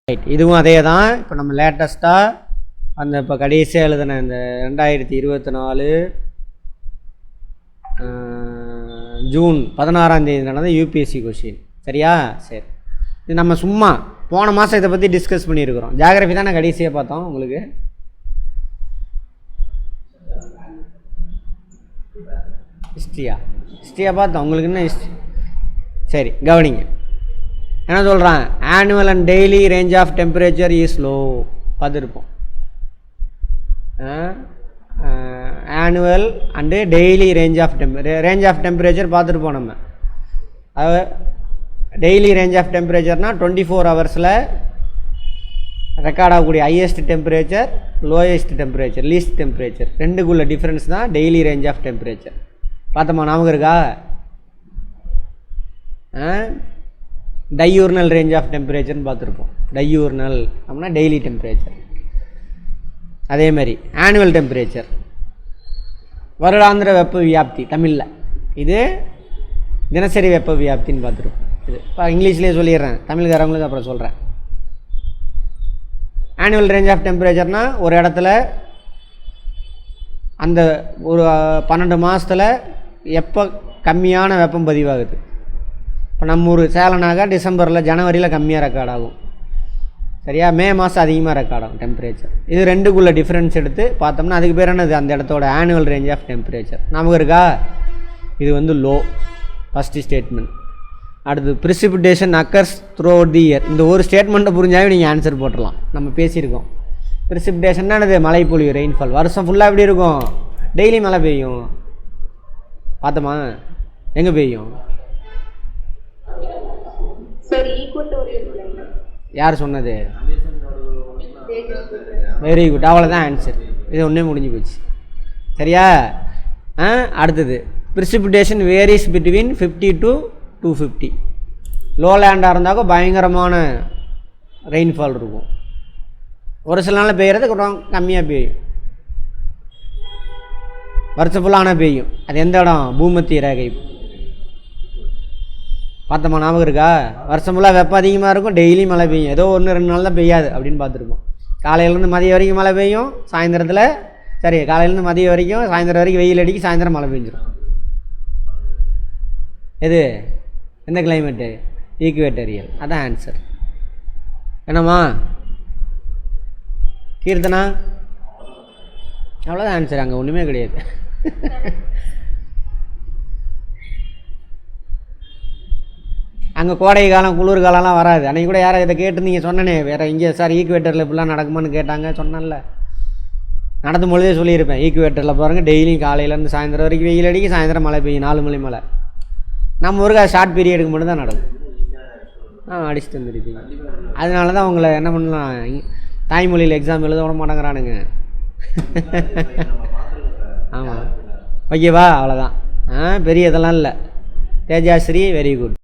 Right, இதுவும் அதே தான். இப்போ நம்ம லேட்டஸ்ட்டாக அந்த இப்போ கடைசியாக எழுதின இந்த 2024 ஜூன் 16 நடந்த யூபிஎஸ்சி கொஷின். சரியா? சரி, இது நம்ம சும்மா போன மாதம் இதை பற்றி டிஸ்கஸ் பண்ணியிருக்கிறோம். ஜியாகிரஃபி தான் நான் கடைசியாக பார்த்தோம். உங்களுக்கு ஹிஸ்ட்ரியாக பார்த்தோம். உங்களுக்கு என்ன ஹிஸ்ட்ரி? சரி, கவனிங்க. என்ன சொல்கிறான்? Annual and daily range of temperature is low. பார்த்துருப்போம். Annual and daily range of temperature பார்த்துருப்போம் நம்ம. அது டெய்லி ரேஞ்ச் ஆஃப் டெம்பரேச்சர்னால் 24 ஹவர்ஸில் ரெக்கார்ட் ஆகக்கூடிய highest temperature, lowest temperature, least temperature ரெண்டுக்குள்ள டிஃப்ரென்ஸ் தான் டெய்லி ரேஞ்ச் ஆஃப் டெம்பரேச்சர். பார்த்தோமா? ஞாபகம் இருக்கா? டையூர்னல் ரேஞ்ச் ஆஃப் டெம்பரேச்சர்னு பார்த்துருப்போம். டையூர்னல் அப்படின்னா டெய்லி டெம்பரேச்சர். அதே மாதிரி ஆனுவல் டெம்பரேச்சர் வருடாந்திர வெப்ப வியாப்தி தமிழில், இது தினசரி வெப்ப வியாப்தின்னு பார்த்துருப்போம். இது இப்போ இங்கிலீஷ்லேயே சொல்லிடுறேன், தமிழ்காரங்களுக்கு அப்புறம் சொல்கிறேன். ஆனுவல் ரேஞ்ச் ஆஃப் டெம்பரேச்சர்னால் ஒரு இடத்துல அந்த ஒரு 12 மாதத்தில் எப்போ கம்மியான வெப்பம் பதிவாகுது. இப்போ நம்ம ஊர் சேலனாக டிசம்பரில் ஜனவரியில் கம்மியாக ரெக்கார்ட் ஆகும். சரியா? மே மாதம் அதிகமாக ரெக்கார்ட் ஆகும் டெம்பரேச்சர். இது ரெண்டுக்குள்ளே டிஃப்ரென்ஸ் எடுத்து பார்த்தோம்னா அதுக்கு பேர் என்னது? அந்த இடத்தோட ஆனுவல் ரேஞ்ச் ஆஃப் டெம்பரேச்சர். நமக்கு இருக்கா? இது வந்து லோ, ஃபஸ்ட்டு ஸ்டேட்மெண்ட். அடுத்து precipitation occurs through out the year. இந்த ஒரு ஸ்டேட்மெண்ட்டை புரிஞ்சாவே நீங்கள் ஆன்சர் போட்டுடலாம். நம்ம பேசியிருக்கோம். ப்ரிசிபிடேஷன்னா என்னது? மழை பொழிவு, ரெயின்ஃபால். வருஷம் ஃபுல்லாக எப்படி இருக்கும்? டெய்லி மழை பெய்யும். பார்த்தோமா? எங்கே பெய்யும்? யார் சொன்னது? வெரி குட், அவ்வளோதான் ஆன்சர். இது ஒன்றே முடிஞ்சு போச்சு. சரியா? அடுத்தது precipitation varies between 50 to 250. Low லேண்டாக இருந்தாக்கோ பயங்கரமான ரெயின்ஃபால் இருக்கும். ஒரு சில நாளில் பெய்கிறது கொஞ்சம் கம்மியாக பெய்யும். வருஷம் ஃபுல்லாக பெய்யும். அது எந்த இடம்? பூமத்திய ரேகை. பார்த்தோமா? ஞாபகம் இருக்கா? வருஷம் ஃபுல்லாக வெப்பம் அதிகமாக இருக்கும், டெய்லி மழை பெய்யும். ஏதோ 1-2 நாள் தான் பெய்யாது அப்படின்னு பார்த்துருப்போம். காலையிலேருந்து மதியம் வரைக்கும் மழை பெய்யும், சாயந்தரத்தில் சரி காலையிலேருந்து மதியம் வரைக்கும், சாயந்தரம் வரைக்கும் வெயில் அடிக்கி, சாயந்தரம் மழை பெஞ்சிடும். எது? எந்த கிளைமேட்டு? ஈக்குவேட்டரியல். அதான் ஆன்சர். என்னம்மா கீர்த்தனா? அவ்வளோதான் ஆன்சர். அங்கே ஒன்றுமே கிடையாது. அங்கே கோடை காலம் குளிர் காலம்லாம் வராது. அன்றைக்கி கூட யாரை இதை கேட்டு நீங்கள் சொன்னனே வேறு இங்கே சார் ஈக்குவேட்டரில் இப்படிலாம் நடக்குமான்னு கேட்டாங்க. சொன்னேன்ல, நடத்தும் பொழுதே சொல்லியிருப்பேன். ஈக்குவேட்டரில் பாருங்கள், டெய்லியும் காலையிலேருந்து சாயந்தரம் வரைக்கும் வெயில் அடிக்கி, சாயந்தரம் மழை பெய்யும், 4 மணி மழை. நம்ம ஊருக்கு அது ஷார்ட் பீரியடுக்கு மட்டும் தான் நடக்கும். அடிச்சுட்டு வந்துருப்பீங்க. அதனால தான் உங்களை என்ன பண்ணலாம், தாய்மொழியில் எக்ஸாம் எழுத விட மாட்டேங்கிறானுங்க. ஆமாம், ஓகேவா? அவ்வளோதான். பெரிய இதெல்லாம் இல்லை. Tejashree very good.